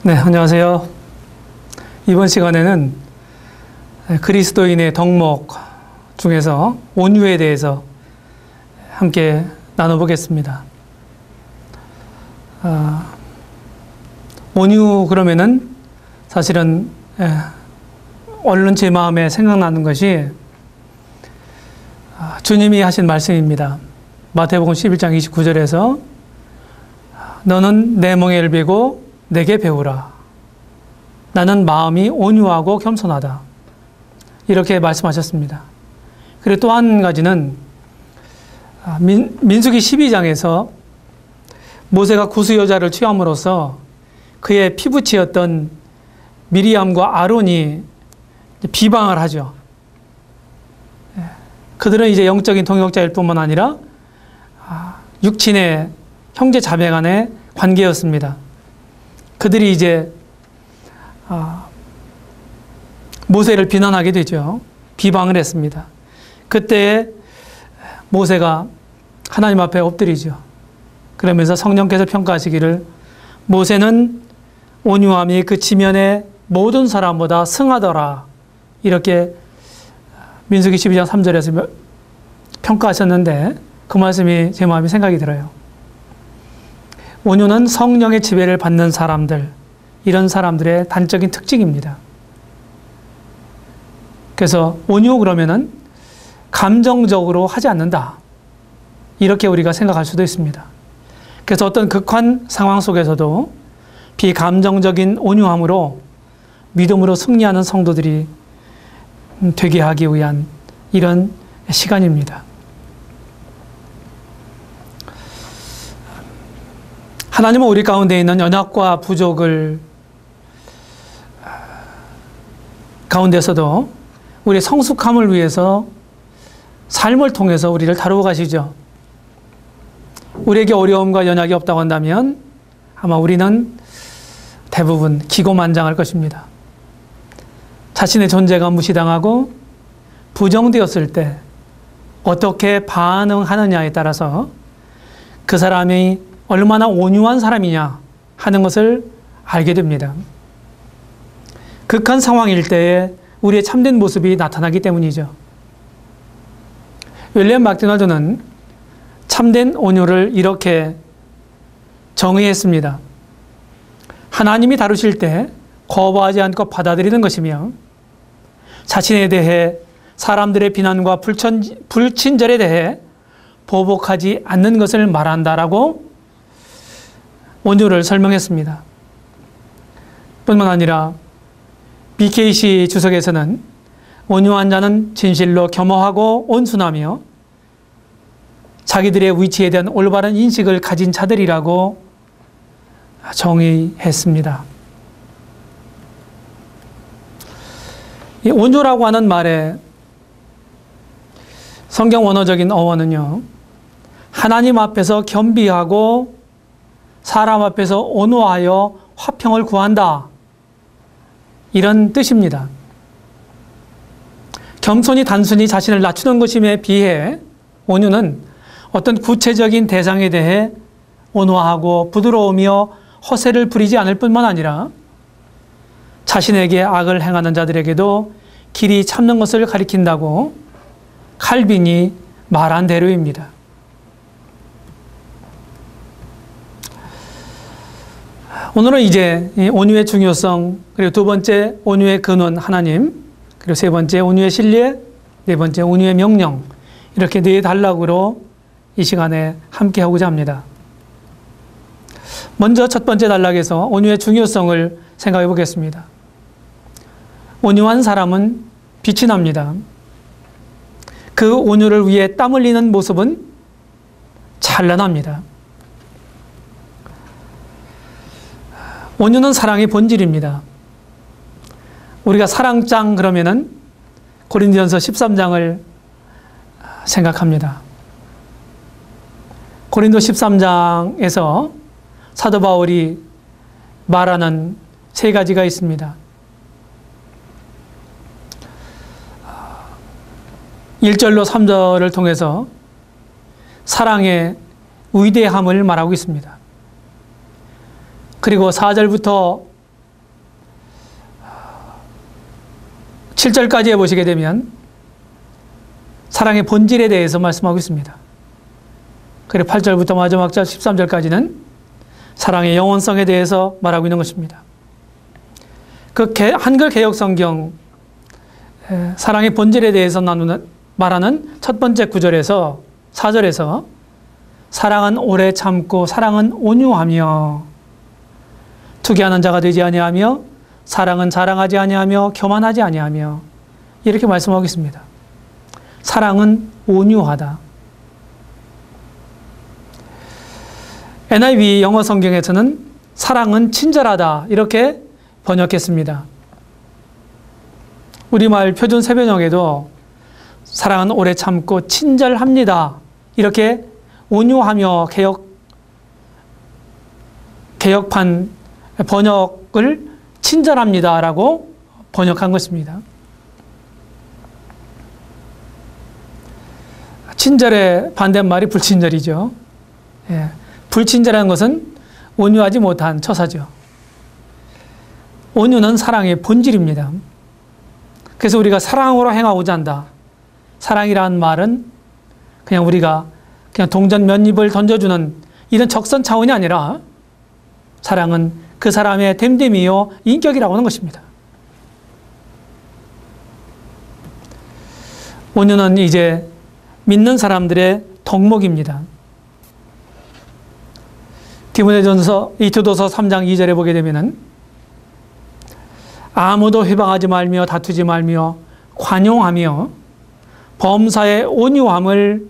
네, 안녕하세요. 이번 시간에는 그리스도인의 덕목 중에서 온유에 대해서 함께 나눠보겠습니다. 온유 그러면은 사실은 얼른 제 마음에 생각나는 것이 주님이 하신 말씀입니다. 마태복음 11장 29절에서 너는 내 멍에를 베고 내게 배우라. 나는 마음이 온유하고 겸손하다. 이렇게 말씀하셨습니다. 그리고 또 한 가지는 민수기 12장에서 모세가 구스 여자를 취함으로써 그의 피부치였던 미리암과 아론이 비방을 하죠. 그들은 이제 영적인 동역자일 뿐만 아니라 육친의 형제 자매 간의 관계였습니다. 그들이 이제 모세를 비난하게 되죠. 비방을 했습니다. 그때 모세가 하나님 앞에 엎드리죠. 그러면서 성령께서 평가하시기를 모세는 온유함이 그 지면의 모든 사람보다 승하더라. 이렇게 민수기 12장 3절에서 평가하셨는데 그 말씀이 제 마음에 생각이 들어요. 온유는 성령의 지배를 받는 사람들, 이런 사람들의 단적인 특징입니다. 그래서 온유 그러면은 감정적으로 하지 않는다. 이렇게 우리가 생각할 수도 있습니다. 그래서 어떤 극한 상황 속에서도 비감정적인 온유함으로 믿음으로 승리하는 성도들이 되게 하기 위한 이런 시간입니다. 하나님은 우리 가운데 있는 연약과 부족을 가운데서도 우리의 성숙함을 위해서 삶을 통해서 우리를 다루어 가시죠. 우리에게 어려움과 연약이 없다고 한다면 아마 우리는 대부분 기고만장할 것입니다. 자신의 존재가 무시당하고 부정되었을 때 어떻게 반응하느냐에 따라서 그 사람이 얼마나 온유한 사람이냐 하는 것을 알게 됩니다. 극한 상황일 때에 우리의 참된 모습이 나타나기 때문이죠. 윌리엄 맥도날드는 참된 온유를 이렇게 정의했습니다. 하나님이 다루실 때 거부하지 않고 받아들이는 것이며 자신에 대해 사람들의 비난과 불친절에 대해 보복하지 않는 것을 말한다라고 온유를 설명했습니다. 뿐만 아니라 BKC 주석에서는 온유한 자는 진실로 겸허하고 온순하며 자기들의 위치에 대한 올바른 인식을 가진 자들이라고 정의했습니다. 이 온유라고 하는 말의 성경 원어적인 어원은요, 하나님 앞에서 겸비하고 사람 앞에서 온유하여 화평을 구한다. 이런 뜻입니다. 겸손이 단순히 자신을 낮추는 것임에 비해 온유는 어떤 구체적인 대상에 대해 온화하고 부드러우며 허세를 부리지 않을 뿐만 아니라 자신에게 악을 행하는 자들에게도 길이 참는 것을 가리킨다고 칼빈이 말한 대로입니다. 오늘은 이제 온유의 중요성, 그리고 두 번째 온유의 근원 하나님, 그리고 세 번째 온유의 신뢰, 네 번째 온유의 명령, 이렇게 네 단락으로 이 시간에 함께 하고자 합니다. 먼저 첫 번째 단락에서 온유의 중요성을 생각해 보겠습니다. 온유한 사람은 빛이 납니다. 그 온유를 위해 땀 흘리는 모습은 찬란합니다. 온유는 사랑의 본질입니다. 우리가 사랑장 그러면은 고린도전서 13장을 생각합니다. 고린도 13장에서 사도 바울이 말하는 세 가지가 있습니다. 1절로 3절을 통해서 사랑의 위대함을 말하고 있습니다. 그리고 4절부터 7절까지 해보시게 되면 사랑의 본질에 대해서 말씀하고 있습니다. 그리고 8절부터 마지막 절 13절까지는 사랑의 영원성에 대해서 말하고 있는 것입니다. 그 한글 개역 성경 사랑의 본질에 대해서 말하는 첫 번째 구절에서 4절에서 사랑은 오래 참고 사랑은 온유하며 투기하는 자가 되지 아니하며 사랑은 자랑하지 아니하며 교만하지 아니하며 이렇게 말씀하고 있습니다. 사랑은 온유하다. NIV 영어 성경에서는 사랑은 친절하다 이렇게 번역했습니다. 우리말 표준 세변형에도 사랑은 오래 참고 친절합니다 이렇게 온유하며 개역판 번역을 친절합니다라고 번역한 것입니다. 친절의 반대말이 불친절이죠. 예. 불친절한 것은 온유하지 못한 처사죠. 온유는 사랑의 본질입니다. 그래서 우리가 사랑으로 행하고자 한다. 사랑이라는 말은 그냥 우리가 그냥 동전 몇 입을 던져주는 이런 적선 차원이 아니라 사랑은 그 사람의 됨됨이요 인격이라고 하는 것입니다. 온유는 이제 믿는 사람들의 덕목입니다. 디모데전서 디도서 3장 2절에 보게 되면은 아무도 회방하지 말며 다투지 말며 관용하며 범사의 온유함을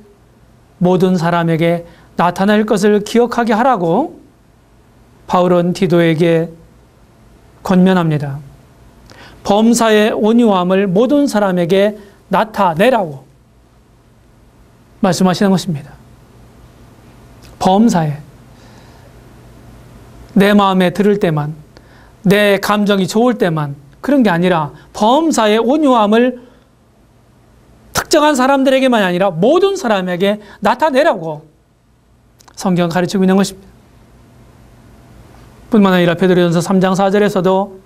모든 사람에게 나타낼 것을 기억하게 하라고 바울은 디도에게 권면합니다. 범사의 온유함을 모든 사람에게 나타내라고 말씀하시는 것입니다. 범사에 내 마음에 들을 때만 내 감정이 좋을 때만 그런 게 아니라 범사의 온유함을 특정한 사람들에게만이 아니라 모든 사람에게 나타내라고 성경은 가르치고 있는 것입니다. 뿐만 아니라 베드로전서 3장 4절에서도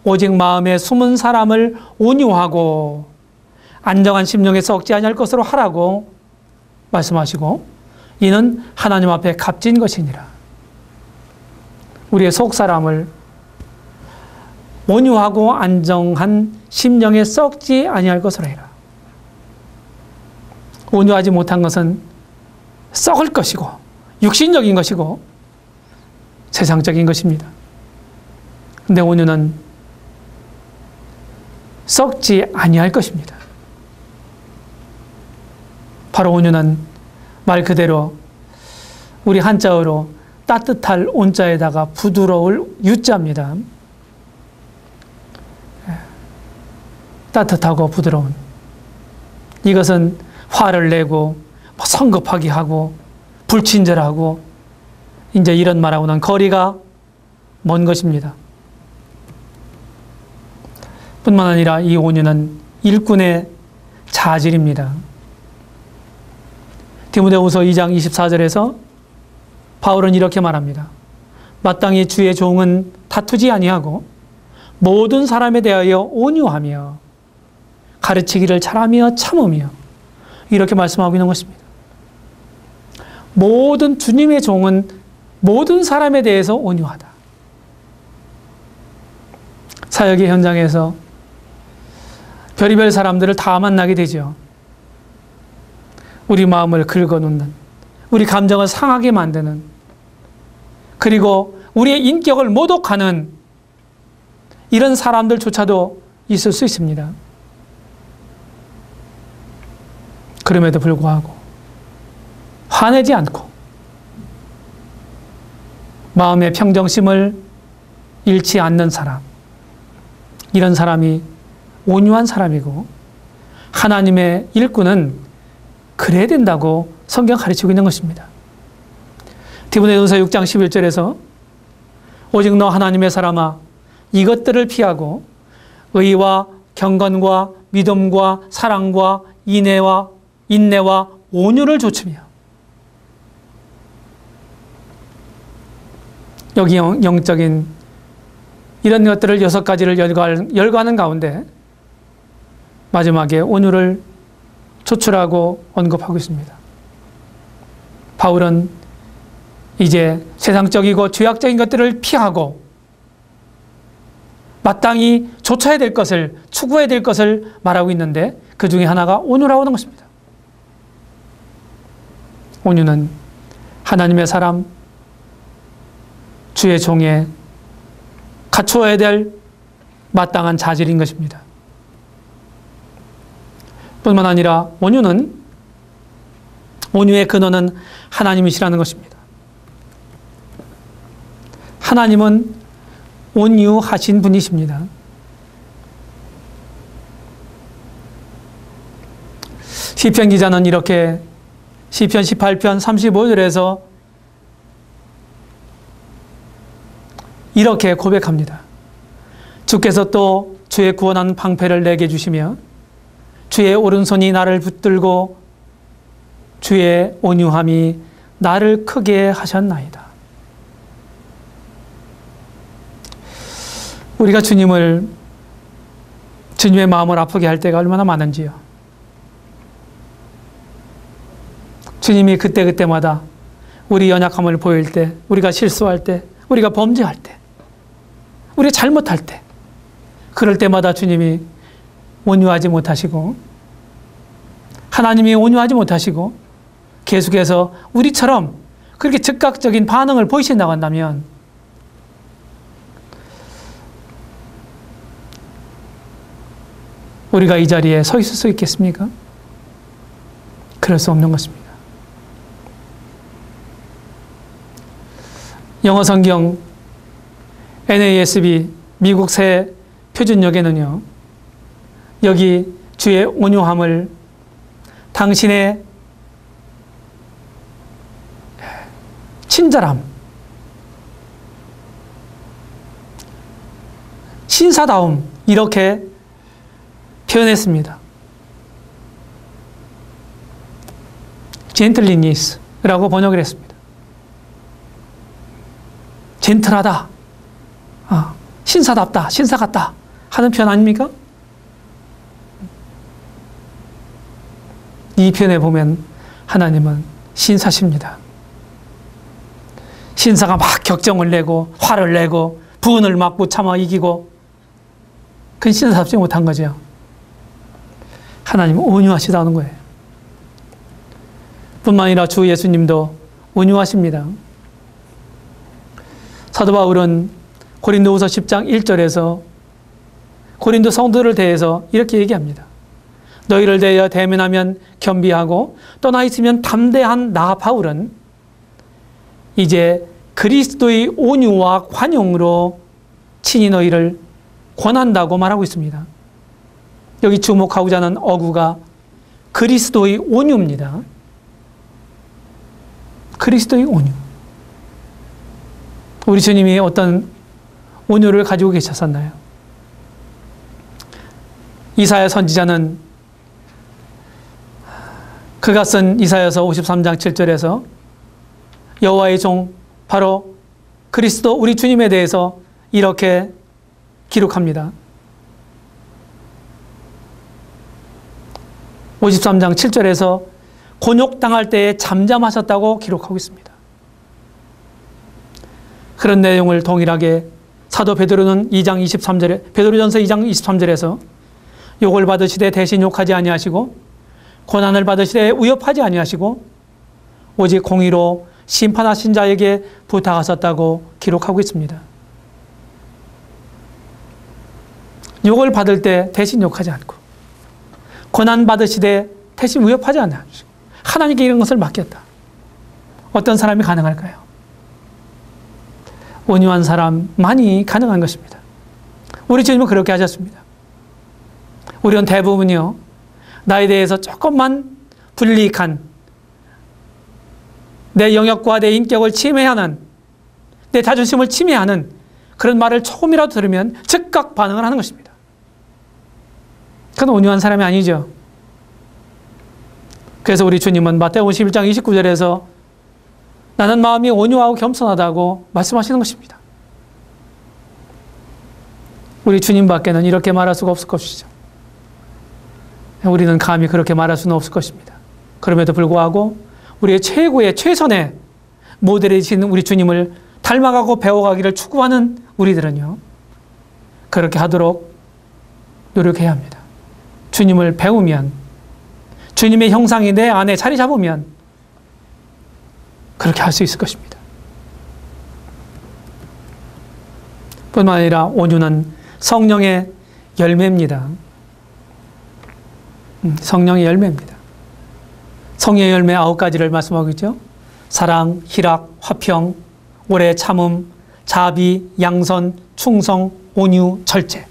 오직 마음에 숨은 사람을 온유하고 안정한 심령에 썩지 아니할 것으로 하라고 말씀하시고 이는 하나님 앞에 값진 것이니라. 우리의 속사람을 온유하고 안정한 심령에 썩지 아니할 것으로 해라. 온유하지 못한 것은 썩을 것이고 육신적인 것이고 세상적인 것입니다. 근데 온유는 썩지 아니할 것입니다. 바로 온유는 말 그대로 우리 한자어로 따뜻할 온자에다가 부드러울 유자입니다. 따뜻하고 부드러운. 이것은 화를 내고 성급하게 하고 불친절하고 이제 이런 말하고는 거리가 먼 것입니다. 뿐만 아니라 이 온유는 일꾼의 자질입니다. 디모데후서 2장 24절에서 바울은 이렇게 말합니다. 마땅히 주의 종은 다투지 아니하고 모든 사람에 대하여 온유하며 가르치기를 잘하며 참으며 이렇게 말씀하고 있는 것입니다. 모든 주님의 종은 모든 사람에 대해서 온유하다. 사역의 현장에서 별의별 사람들을 다 만나게 되죠. 우리 마음을 긁어놓는, 우리 감정을 상하게 만드는, 그리고 우리의 인격을 모독하는 이런 사람들조차도 있을 수 있습니다. 그럼에도 불구하고 화내지 않고 마음의 평정심을 잃지 않는 사람, 이런 사람이 온유한 사람이고 하나님의 일꾼은 그래야 된다고 성경 가르치고 있는 것입니다. 디모데전서 6장 11절에서 오직 너 하나님의 사람아 이것들을 피하고 의와 경건과 믿음과 사랑과 인내와 온유를 조치며 여기 영적인 이런 것들을 6가지를 열거하는 가운데 마지막에 온유를 조출하고 언급하고 있습니다. 바울은 이제 세상적이고 죄악적인 것들을 피하고 마땅히 좇아야 될 것을, 추구해야 될 것을 말하고 있는데 그 중에 하나가 온유라고 하는 것입니다. 온유는 하나님의 사람, 주의 종에 갖추어야 될 마땅한 자질인 것입니다. 뿐만 아니라 온유의 근원은 하나님이시라는 것입니다. 하나님은 온유하신 분이십니다. 시편 기자는 이렇게 시편 18편 35절에서 이렇게 고백합니다. 주께서 또 주의 구원한 방패를 내게 주시며 주의 오른손이 나를 붙들고 주의 온유함이 나를 크게 하셨나이다. 우리가 주님의 마음을 아프게 할 때가 얼마나 많은지요. 주님이 그때그때마다 우리 연약함을 보일 때, 우리가 실수할 때, 우리가 범죄할 때, 우리가 잘못할 때, 그럴 때마다 주님이 온유하지 못하시고, 하나님이 온유하지 못하시고 계속해서 우리처럼 그렇게 즉각적인 반응을 보이신다고 한다면 우리가 이 자리에 서 있을 수 있겠습니까? 그럴 수 없는 것입니다. 영어 성경 NASB 미국 새 표준역에는요, 여기 주의 온유함을 당신의 친절함, 신사다움, 이렇게 표현했습니다. 젠틀리니스라고 번역을 했습니다. 젠틀하다, 신사답다, 신사 같다 하는 표현 아닙니까? 이 표현에 보면 하나님은 신사십니다. 신사가 막 격정을 내고 화를 내고 분을 막 못 참아 이기고, 그건 신사답지 못한 거죠. 하나님은 온유하시다는 거예요. 뿐만 아니라 주 예수님도 온유하십니다. 사도 바울은 고린도후서 10장 1절에서 고린도 성도들을 대해서 이렇게 얘기합니다. 너희를 대하여 대면하면 겸비하고 떠나 있으면 담대한 나 바울은 이제 그리스도의 온유와 관용으로 친히 너희를 권한다고 말하고 있습니다. 여기 주목하고자 하는 어구가 그리스도의 온유입니다. 그리스도의 온유. 우리 주님이 어떤 온유를 가지고 계셨었나요? 이사야 선지자는 그가 쓴 이사야서 53장 7절에서 여호와의 종 바로 그리스도 우리 주님에 대해서 이렇게 기록합니다. 53장 7절에서 곤욕당할 때에 잠잠하셨다고 기록하고 있습니다. 그런 내용을 동일하게 사도 베드로는 2장 23절에 베드로전서 2장 23절에서 욕을 받으시되 대신 욕하지 아니하시고 고난을 받으시되 위협하지 아니하시고 오직 공의로 심판하신 자에게 부탁하셨다고 기록하고 있습니다. 욕을 받을 때 대신 욕하지 않고 고난 받으시되 대신 위협하지 않으시고 하나님께 이런 것을 맡겼다. 어떤 사람이 가능할까요? 온유한 사람만이 가능한 것입니다. 우리 주님은 그렇게 하셨습니다. 우리는 대부분이요, 나에 대해서 조금만 불이익한, 내 영역과 내 인격을 침해하는, 내 자존심을 침해하는 그런 말을 조금이라도 들으면 즉각 반응을 하는 것입니다. 그건 온유한 사람이 아니죠. 그래서 우리 주님은 마태복음 11장 29절에서 나는 마음이 온유하고 겸손하다고 말씀하시는 것입니다. 우리 주님밖에는 이렇게 말할 수가 없을 것이죠. 우리는 감히 그렇게 말할 수는 없을 것입니다. 그럼에도 불구하고 우리의 최고의 최선의 모델이신 우리 주님을 닮아가고 배워가기를 추구하는 우리들은요, 그렇게 하도록 노력해야 합니다. 주님을 배우면, 주님의 형상이 내 안에 자리 잡으면 그렇게 할 수 있을 것입니다. 뿐만 아니라 온유는 성령의 열매입니다. 성령의 열매입니다. 성령의 열매 9가지를 말씀하고 있죠. 사랑, 희락, 화평, 오래 참음, 자비, 양선, 충성, 온유, 절제.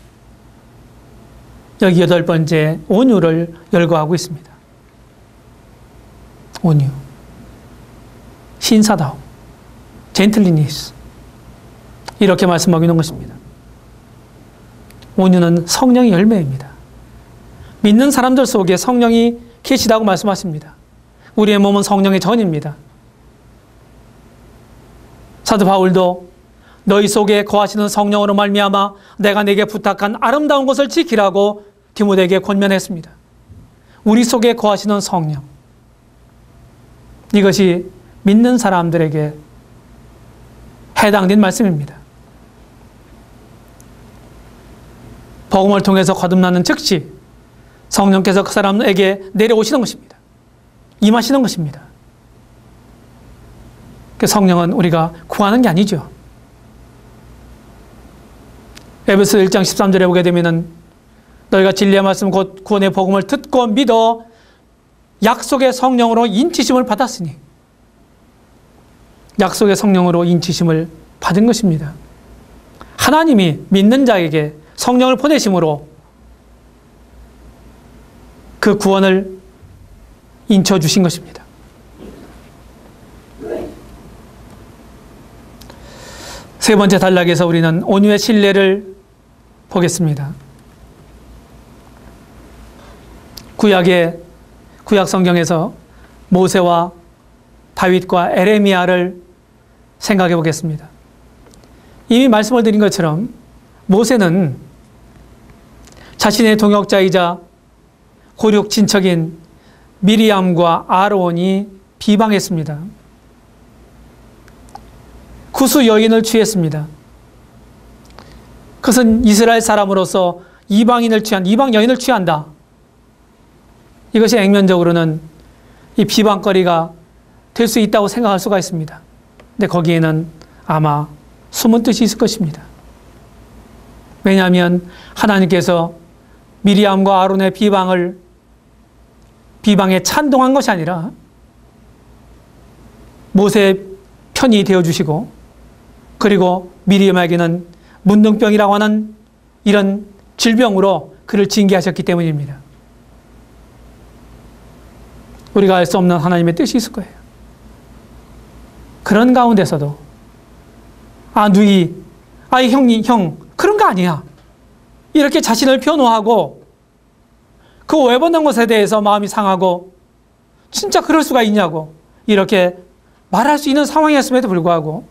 여기 8번째 온유를 열거하고 있습니다. 온유, 신사다움, 젠틀리니스, 이렇게 말씀하고 있는 것입니다. 온유는 성령의 열매입니다. 믿는 사람들 속에 성령이 계시다고 말씀하십니다. 우리의 몸은 성령의 전입니다. 사도 바울도 너희 속에 거하시는 성령으로 말미암아 내가 네게 부탁한 아름다운 것을 지키라고 디모데에게 권면했습니다. 우리 속에 거하시는 성령, 이것이 믿는 사람들에게 해당된 말씀입니다. 복음을 통해서 거듭나는 즉시 성령께서 그 사람에게 내려오시는 것입니다. 임하시는 것입니다. 그 성령은 우리가 구하는 게 아니죠. 에베소 1장 13절에 보게 되면은 너희가 진리의 말씀 곧 구원의 복음을 듣고 믿어 약속의 성령으로 인치심을 받았으니, 약속의 성령으로 인치심을 받은 것입니다. 하나님이 믿는 자에게 성령을 보내심으로 그 구원을 인쳐주신 것입니다. 세 번째 단락에서 우리는 온유의 신뢰를 보겠습니다. 구약 성경에서 모세와 다윗과 에레미야를 생각해 보겠습니다. 이미 말씀을 드린 것처럼 모세는 자신의 동역자이자 고륙 친척인 미리암과 아론이 비방했습니다. 구수 여인을 취했습니다. 그것은 이스라엘 사람으로서 이방 여인을 취한다. 이것이 액면적으로는 이 비방거리가 될 수 있다고 생각할 수가 있습니다. 근데 거기에는 아마 숨은 뜻이 있을 것입니다. 왜냐하면 하나님께서 미리암과 아론의 비방에 찬동한 것이 아니라 모세의 편이 되어주시고, 그리고 미리암에게는 문둥병이라고 하는 이런 질병으로 그를 징계하셨기 때문입니다. 우리가 알 수 없는 하나님의 뜻이 있을 거예요. 그런 가운데서도 형 그런 거 아니야, 이렇게 자신을 변호하고 그 외번난 것에 대해서 마음이 상하고 진짜 그럴 수가 있냐고 이렇게 말할 수 있는 상황이었음에도 불구하고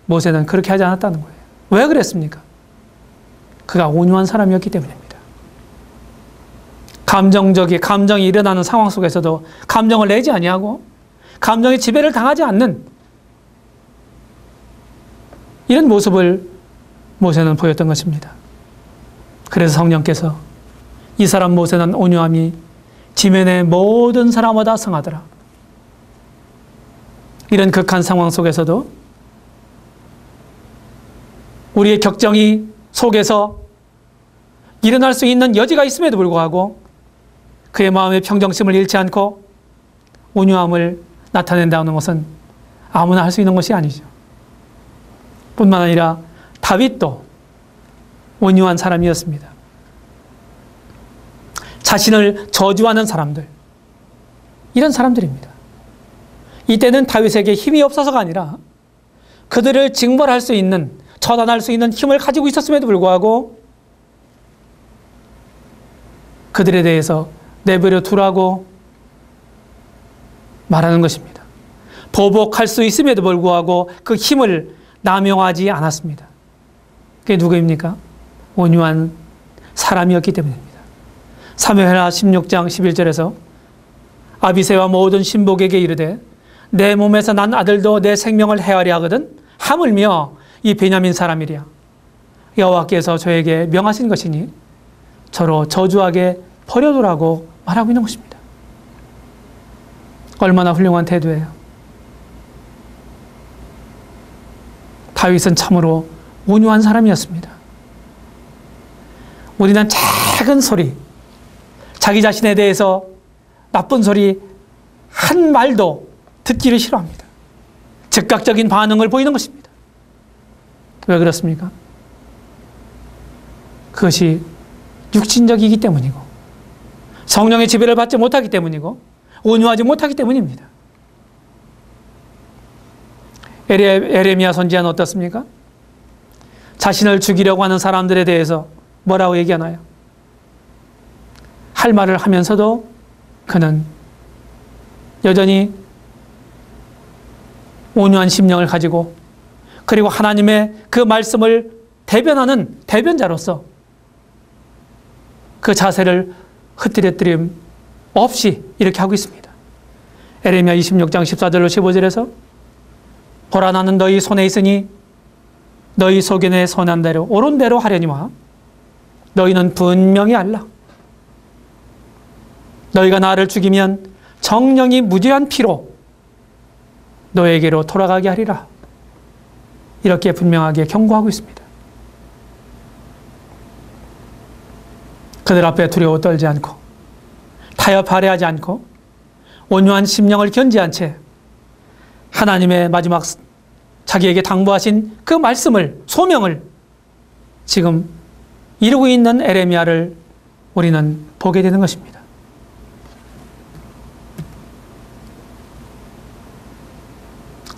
모세는 그렇게 하지 않았다는 거예요. 왜 그랬습니까? 그가 온유한 사람이었기 때문입니다. 감정이 일어나는 상황 속에서도 감정을 내지 아니하고 감정의 지배를 당하지 않는 이런 모습을 모세는 보였던 것입니다. 그래서 성령께서 이 사람 모세는 온유함이 지면의 모든 사람보다 성하더라. 이런 극한 상황 속에서도 우리의 격정이 속에서 일어날 수 있는 여지가 있음에도 불구하고 그의 마음의 평정심을 잃지 않고 온유함을 나타낸다는 것은 아무나 할 수 있는 것이 아니죠. 뿐만 아니라 다윗도 온유한 사람이었습니다. 자신을 저주하는 사람들, 이런 사람들입니다. 이때는 다윗에게 힘이 없어서가 아니라 그들을 징벌할 수 있는, 처단할 수 있는 힘을 가지고 있었음에도 불구하고 그들에 대해서 내버려 두라고 말하는 것입니다. 보복할 수 있음에도 불구하고 그 힘을 남용하지 않았습니다. 그게 누구입니까? 온유한 사람이었기 때문입니다. 사무엘하 16장 11절에서 아비새와 모든 신복에게 이르되 내 몸에서 난 아들도 내 생명을 해하려 하거든 하물며 이 베냐민 사람이랴. 여호와께서 저에게 명하신 것이니 저로 저주하게 버려두라고 말하고 있는 것입니다. 얼마나 훌륭한 태도예요. 다윗은 참으로 온유한 사람이었습니다. 우리는 작은 소리, 자기 자신에 대해서 나쁜 소리 한 말도 듣기를 싫어합니다. 즉각적인 반응을 보이는 것입니다. 왜 그렇습니까? 그것이 육신적이기 때문이고 성령의 지배를 받지 못하기 때문이고 온유하지 못하기 때문입니다. 에레미야 선지자는 어떻습니까? 자신을 죽이려고 하는 사람들에 대해서 뭐라고 얘기하나요? 할 말을 하면서도 그는 여전히 온유한 심령을 가지고 그리고 하나님의 그 말씀을 대변하는 대변자로서 그 자세를 흐트러뜨림 없이 이렇게 하고 있습니다. 에레미야 26장 14절로 15절에서 보라 나는 너희 손에 있으니 너희 소견에 선한 대로 옳은 대로 하려니와 너희는 분명히 알라. 너희가 나를 죽이면 정령이 무죄한 피로 너에게로 돌아가게 하리라. 이렇게 분명하게 경고하고 있습니다. 그들 앞에 두려워 떨지 않고 타협 발휘하지 않고 온유한 심령을 견지한 채 하나님의 마지막 자기에게 당부하신 그 말씀을 소명을 지금 이루고 있는 에레미야를 우리는 보게 되는 것입니다.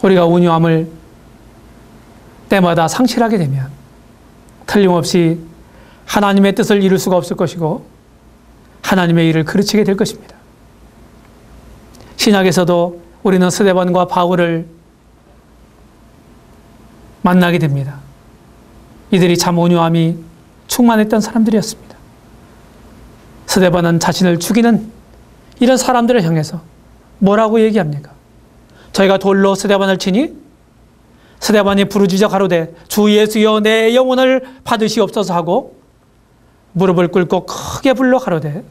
우리가 온유함을 때마다 상실하게 되면 틀림없이 하나님의 뜻을 이룰 수가 없을 것이고 하나님의 일을 그르치게 될 것입니다. 신약에서도 우리는 스데반과 바울을 만나게 됩니다. 이들이 참 온유함이 충만했던 사람들이었습니다. 스데반은 자신을 죽이는 이런 사람들을 향해서 뭐라고 얘기합니까? 저희가 돌로 스데반을 치니 스데반이 부르짖어 가로되 주 예수여 내 영혼을 받으시옵소서 하고 무릎을 꿇고 크게 불러 가로되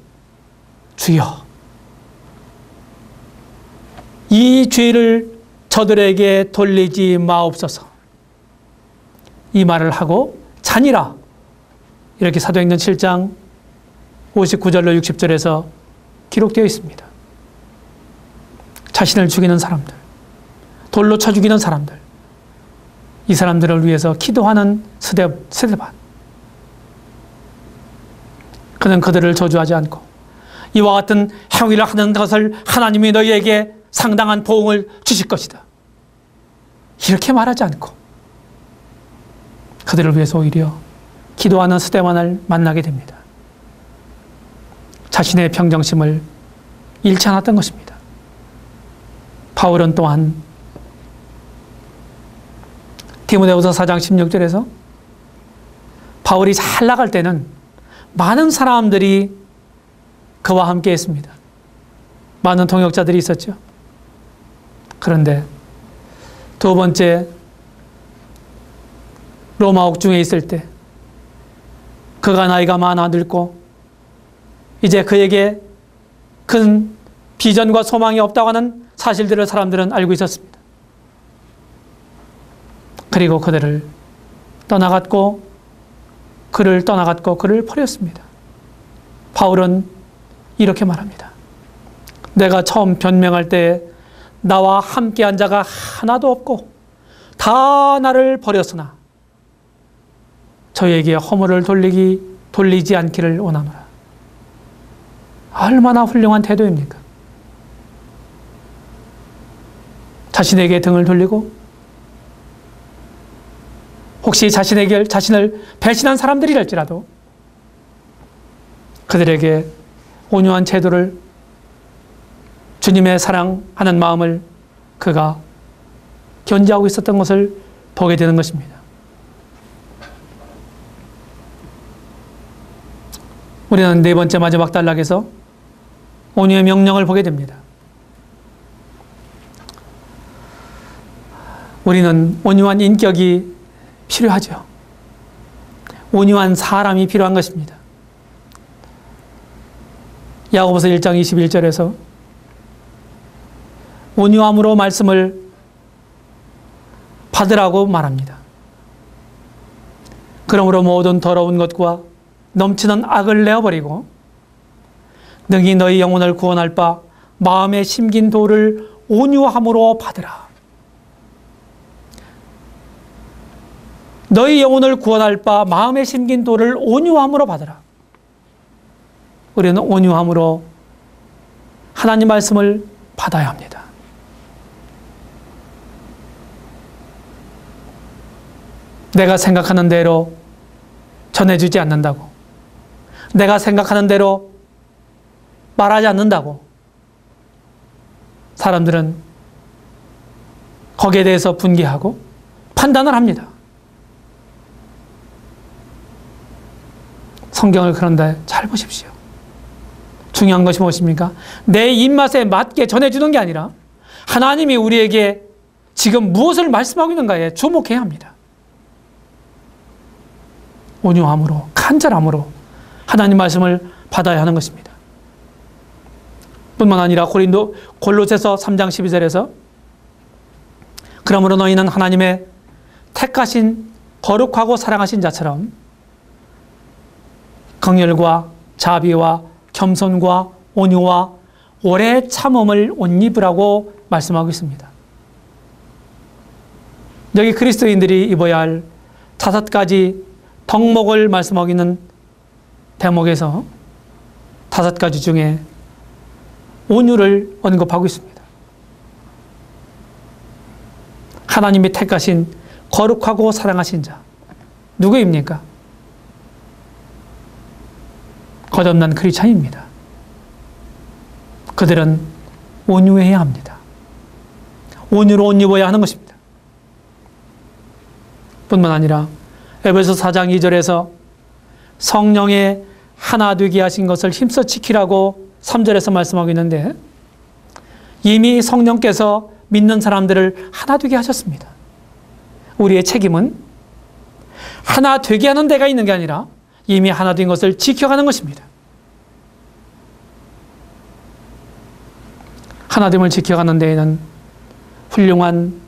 주여 이 죄를 저들에게 돌리지 마옵소서. 이 말을 하고 자니라. 이렇게 사도행전 7장 59절로 60절에서 기록되어 있습니다. 자신을 죽이는 사람들, 돌로 쳐 죽이는 사람들, 이 사람들을 위해서 기도하는 스데반. 그는 그들을 저주하지 않고 이와 같은 행위를 하는 것을 하나님이 너희에게 상당한 보응을 주실 것이다. 이렇게 말하지 않고 그들을 위해서 오히려 기도하는 스데반을 만나게 됩니다. 자신의 평정심을 잃지 않았던 것입니다. 바울은 또한 디모데후서 4장 16절에서 바울이 잘 나갈 때는 많은 사람들이 그와 함께 했습니다. 많은 동역자들이 있었죠. 그런데 두 번째 로마 옥중에 있을 때 그가 나이가 많아 늙고 이제 그에게 큰 비전과 소망이 없다고 하는 사실들을 사람들은 알고 있었습니다. 그리고 그들을 떠나갔고 그를 버렸습니다. 바울은 이렇게 말합니다. 내가 처음 변명할 때 나와 함께한 자가 하나도 없고 다 나를 버렸으나 저에게 허물을 돌리지 않기를 원하노라. 얼마나 훌륭한 태도입니까? 자신에게 등을 돌리고 혹시 자신을 배신한 사람들이랄지라도 그들에게 온유한 태도를 주님의 사랑하는 마음을 그가 견지하고 있었던 것을 보게 되는 것입니다. 우리는 네 번째 마지막 단락에서 온유의 명령을 보게 됩니다. 우리는 온유한 인격이 필요하죠. 온유한 사람이 필요한 것입니다. 야고보서 1장 21절에서 온유함으로 말씀을 받으라고 말합니다. 그러므로 모든 더러운 것과 넘치는 악을 내어버리고 능히 너희 영혼을 구원할 바 마음에 심긴 도를 온유함으로 받으라. 너희 영혼을 구원할 바 마음에 심긴 도를 온유함으로 받으라. 우리는 온유함으로 하나님 말씀을 받아야 합니다. 내가 생각하는 대로 전해주지 않는다고, 내가 생각하는 대로 말하지 않는다고 사람들은 거기에 대해서 분개하고 판단을 합니다. 성경을 그런데 잘 보십시오. 중요한 것이 무엇입니까? 내 입맛에 맞게 전해주는 게 아니라 하나님이 우리에게 지금 무엇을 말씀하고 있는가에 주목해야 합니다. 온유함으로, 간절함으로 하나님 말씀을 받아야 하는 것입니다. 뿐만 아니라 골로새서 3장 12절에서 그러므로 너희는 하나님의 택하신 거룩하고 사랑하신 자처럼 긍휼과 자비와 겸손과 온유와 오래 참음을 옷 입으라고 말씀하고 있습니다. 여기 그리스도인들이 입어야 할 5가지 덕목을 말씀하고 있는 대목에서 5가지 중에 온유를 언급하고 있습니다. 하나님이 택하신 거룩하고 사랑하신 자, 누구입니까? 거듭난 크리스찬입니다. 그들은 온유해야 합니다. 온유로 옷 입어야 하는 것입니다. 뿐만 아니라 에베소 4장 2절에서 성령의 하나 되게 하신 것을 힘써 지키라고 3절에서 말씀하고 있는데 이미 성령께서 믿는 사람들을 하나 되게 하셨습니다. 우리의 책임은 하나 되게 하는 데가 있는 게 아니라 이미 하나 된 것을 지켜가는 것입니다. 하나됨을 지켜가는 데에는 훌륭한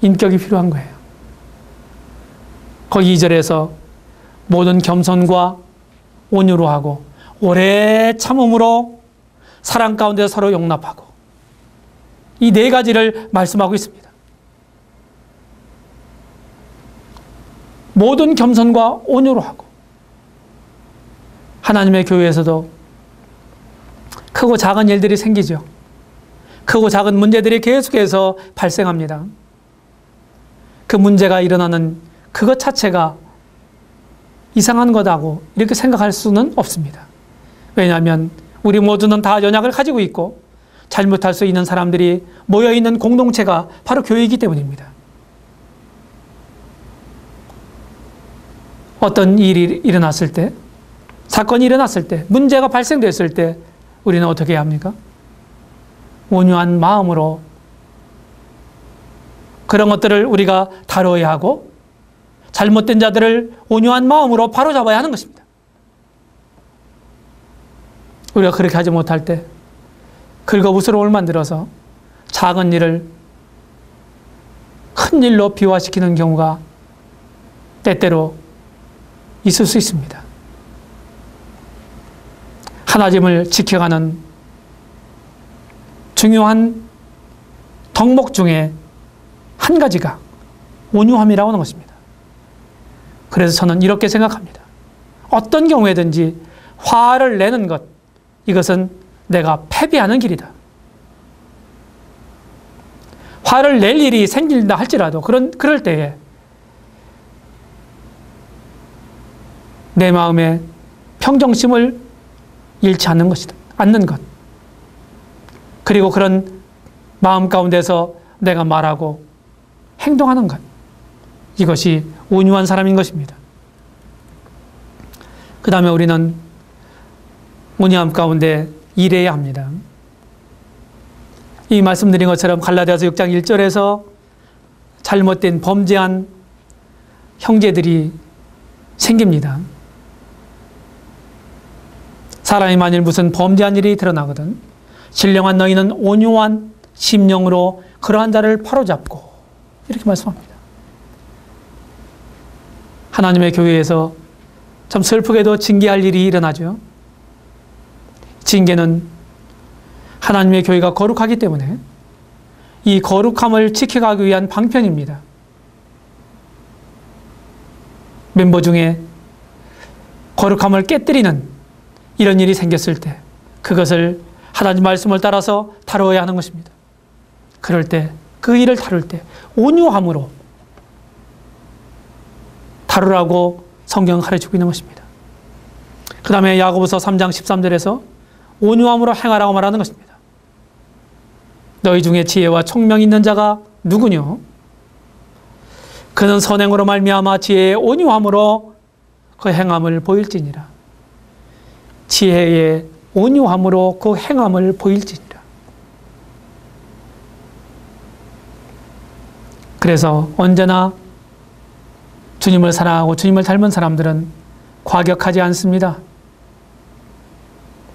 인격이 필요한 거예요. 거기 2절에서 모든 겸손과 온유로 하고 오래 참음으로 사랑 가운데 서로 용납하고 이 4가지를 말씀하고 있습니다. 모든 겸손과 온유로 하고 하나님의 교회에서도 크고 작은 일들이 생기죠. 크고 작은 문제들이 계속해서 발생합니다. 그 문제가 일어나는 그것 자체가 이상한 거다고 이렇게 생각할 수는 없습니다. 왜냐하면 우리 모두는 다 연약을 가지고 있고 잘못할 수 있는 사람들이 모여있는 공동체가 바로 교회이기 때문입니다. 어떤 일이 일어났을 때, 사건이 일어났을 때, 문제가 발생됐을 때 우리는 어떻게 해야 합니까? 온유한 마음으로 그런 것들을 우리가 다뤄야 하고 잘못된 자들을 온유한 마음으로 바로잡아야 하는 것입니다. 우리가 그렇게 하지 못할 때 긁어부스럼을 만들어서 작은 일을 큰 일로 비화시키는 경우가 때때로 있을 수 있습니다. 하나님을 지켜가는 중요한 덕목 중에 한 가지가 온유함이라고 하는 것입니다. 그래서 저는 이렇게 생각합니다. 어떤 경우에든지 화를 내는 것, 이것은 내가 패배하는 길이다. 화를 낼 일이 생긴다 할지라도 그럴 때에 내 마음에 평정심을 잃지 않는 것이다. 않는 것. 그리고 그런 마음 가운데서 내가 말하고 행동하는 것. 이것이 온유한 사람인 것입니다. 그 다음에 우리는 온유함 가운데 일해야 합니다. 이 말씀드린 것처럼 갈라디아서 6장 1절에서 잘못된 범죄한 형제들이 생깁니다. 사람이 만일 무슨 범죄한 일이 드러나거든 신령한 너희는 온유한 심령으로 그러한 자를 바로잡고 이렇게 말씀합니다. 하나님의 교회에서 참 슬프게도 징계할 일이 일어나죠. 징계는 하나님의 교회가 거룩하기 때문에 이 거룩함을 지켜가기 위한 방편입니다. 멤버 중에 거룩함을 깨뜨리는 이런 일이 생겼을 때 그것을 하나님 말씀을 따라서 다루어야 하는 것입니다. 그럴 때 그 일을 다룰 때 온유함으로 다루라고 성경은 가르치고 있는 것입니다. 그 다음에 야고보서 3장 13절에서 온유함으로 행하라고 말하는 것입니다. 너희 중에 지혜와 총명이 있는 자가 누구뇨? 그는 선행으로 말미암아 지혜의 온유함으로 그 행함을 보일지니라. 지혜의 온유함으로 그 행함을 보일지니라. 그래서 언제나 주님을 사랑하고 주님을 닮은 사람들은 과격하지 않습니다.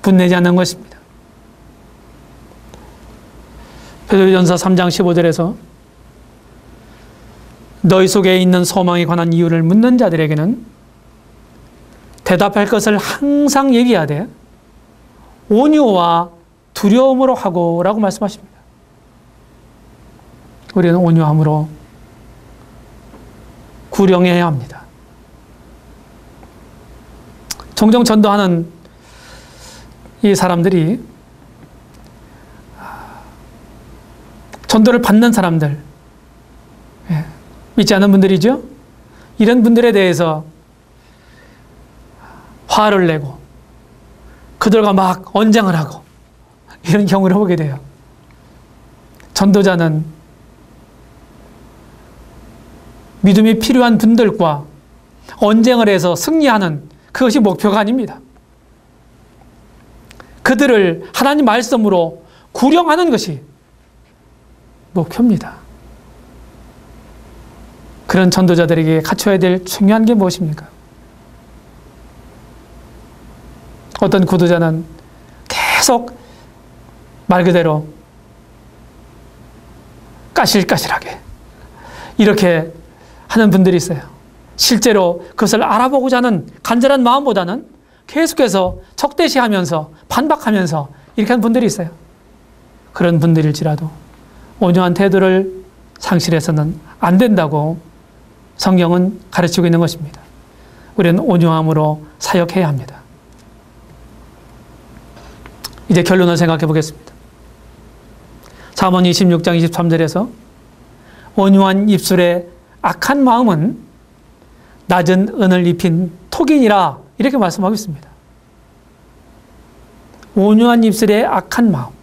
분내지 않는 것입니다. 베드로전서 3장 15절에서 너희 속에 있는 소망에 관한 이유를 묻는 자들에게는 대답할 것을 항상 얘기하되 온유와 두려움으로 하고 라고 말씀하십니다. 우리는 온유함으로 구령해야 합니다. 종종 전도하는 이 사람들이 전도를 받는 사람들, 믿지 않는 분들이죠. 이런 분들에 대해서 화를 내고 그들과 막 언쟁을 하고 이런 경우를 보게 돼요. 전도자는 믿음이 필요한 분들과 언쟁을 해서 승리하는 그것이 목표가 아닙니다. 그들을 하나님 말씀으로 구령하는 것이 목표입니다. 그런 전도자들에게 갖춰야 될 중요한 게 무엇입니까? 어떤 구도자는 계속 말 그대로 까실까실하게 이렇게 하는 분들이 있어요. 실제로 그것을 알아보고자 하는 간절한 마음보다는 계속해서 적대시하면서 반박하면서 이렇게 하는 분들이 있어요. 그런 분들일지라도 온유한 태도를 상실해서는 안 된다고 성경은 가르치고 있는 것입니다. 우리는 온유함으로 사역해야 합니다. 이제 결론을 생각해 보겠습니다. 잠언 26장 23절에서 온유한 입술의 악한 마음은 낮은 은을 입힌 톡이니라 이렇게 말씀하고 있습니다. 온유한 입술의 악한 마음,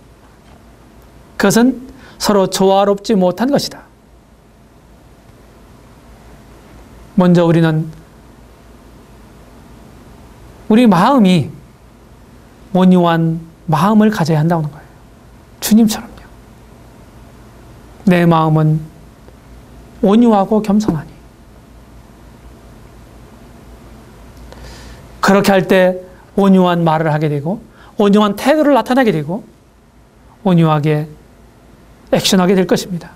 그것은 서로 조화롭지 못한 것이다. 먼저 우리는 우리 마음이 온유한 마음을 가져야 한다는 거예요. 주님처럼요. 내 마음은 온유하고 겸손하니. 그렇게 할 때 온유한 말을 하게 되고 온유한 태도를 나타내게 되고 온유하게 액션하게 될 것입니다.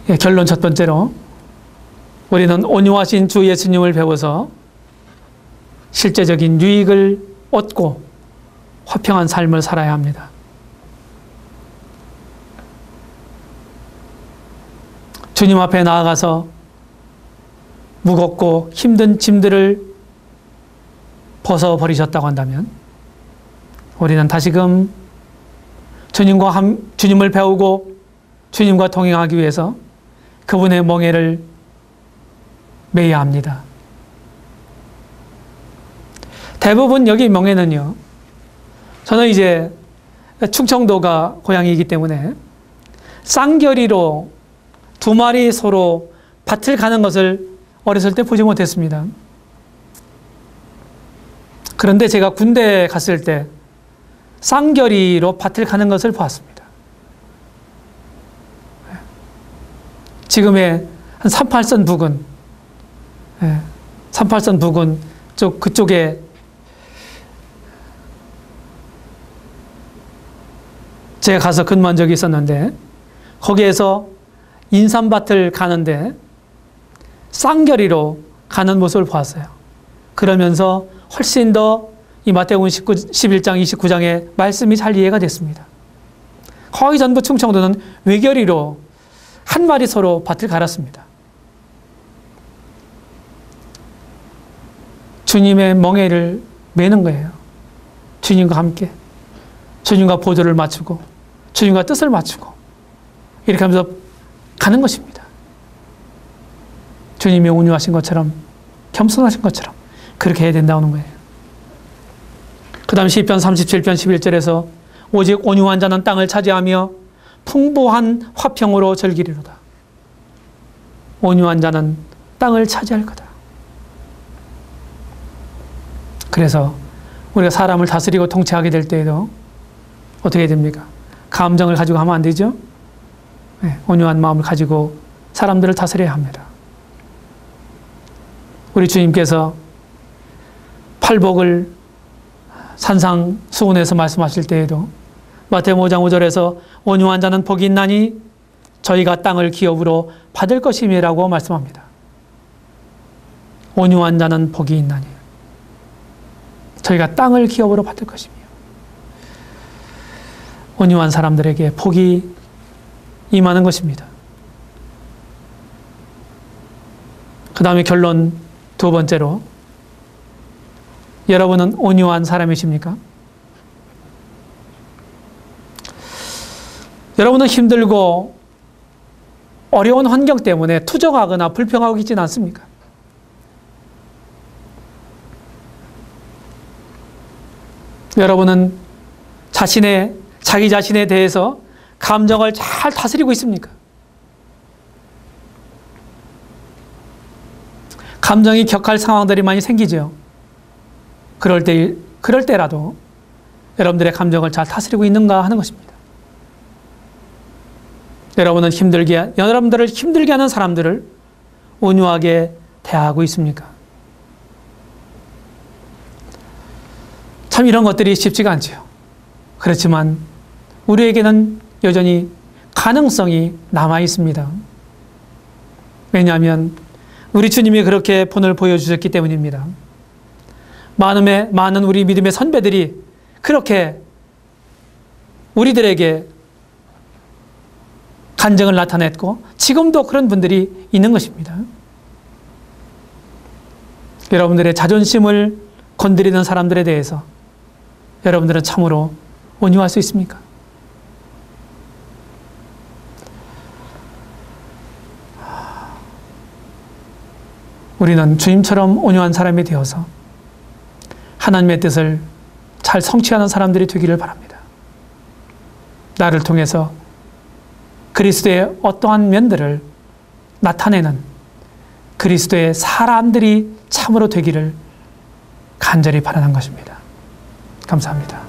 예, 결론 첫 번째로 우리는 온유하신 주 예수님을 배워서 실제적인 유익을 얻고 화평한 삶을 살아야 합니다. 주님 앞에 나아가서 무겁고 힘든 짐들을 벗어버리셨다고 한다면 우리는 다시금 주님을 배우고 주님과 동행하기 위해서 그분의 멍에를 매야 합니다. 대부분 여기 멍에는요, 저는 이제 충청도가 고향이기 때문에 쌍겨리로 두 마리 서로 밭을 가는 것을 어렸을 때 보지 못했습니다. 그런데 제가 군대에 갔을 때 쌍결이로 밭을 가는 것을 보았습니다. 지금의 한 38선 부근, 38선 부근 그쪽에 제가 가서 근무한 적이 있었는데 거기에서 인삼밭을 가는데 쌍결이로 가는 모습을 보았어요. 그러면서 훨씬 더 이 마태복음 11장 29장의 말씀이 잘 이해가 됐습니다. 거의 전부 충청도는 외결이로 한 마리 서로 밭을 갈았습니다. 주님의 멍에를 매는 거예요. 주님과 함께. 주님과 보조를 맞추고 주님과 뜻을 맞추고 이렇게 하면서 가는 것입니다. 주님이 온유하신 것처럼 겸손하신 것처럼 그렇게 해야 된다는 거예요. 그 다음 시편 37편 11절에서 오직 온유한 자는 땅을 차지하며 풍부한 화평으로 즐기리로다. 온유한 자는 땅을 차지할 거다. 그래서 우리가 사람을 다스리고 통치하게 될 때에도 어떻게 됩니까? 감정을 가지고 하면 안 되죠? 네, 온유한 마음을 가지고 사람들을 다스려야 합니다. 우리 주님께서 팔복을 산상수훈에서 말씀하실 때에도 마태복음 5장 5절에서 온유한 자는 복이 있나니 저희가 땅을 기업으로 받을 것임이라고 말씀합니다. 온유한 자는 복이 있나니 저희가 땅을 기업으로 받을 것이며 온유한 사람들에게 복이 임하는 것입니다. 그 다음에 결론 두 번째로 여러분은 온유한 사람이십니까? 여러분은 힘들고 어려운 환경 때문에 투정하거나 불평하고 있지는 않습니까? 여러분은 자기 자신에 대해서 감정을 잘 다스리고 있습니까? 감정이 격할 상황들이 많이 생기죠. 그럴 때라도 여러분들의 감정을 잘 다스리고 있는가 하는 것입니다. 여러분들을 힘들게 하는 사람들을 온유하게 대하고 있습니까? 참 이런 것들이 쉽지가 않죠. 그렇지만 우리에게는 여전히 가능성이 남아 있습니다. 왜냐하면 우리 주님이 그렇게 본을 보여주셨기 때문입니다. 많은 우리 믿음의 선배들이 그렇게 우리들에게 간증을 나타냈고 지금도 그런 분들이 있는 것입니다. 여러분들의 자존심을 건드리는 사람들에 대해서 여러분들은 참으로 온유할 수 있습니까? 우리는 주님처럼 온유한 사람이 되어서 하나님의 뜻을 잘 성취하는 사람들이 되기를 바랍니다. 나를 통해서 그리스도의 어떠한 면들을 나타내는 그리스도의 사람들이 참으로 되기를 간절히 바라는 것입니다. 감사합니다.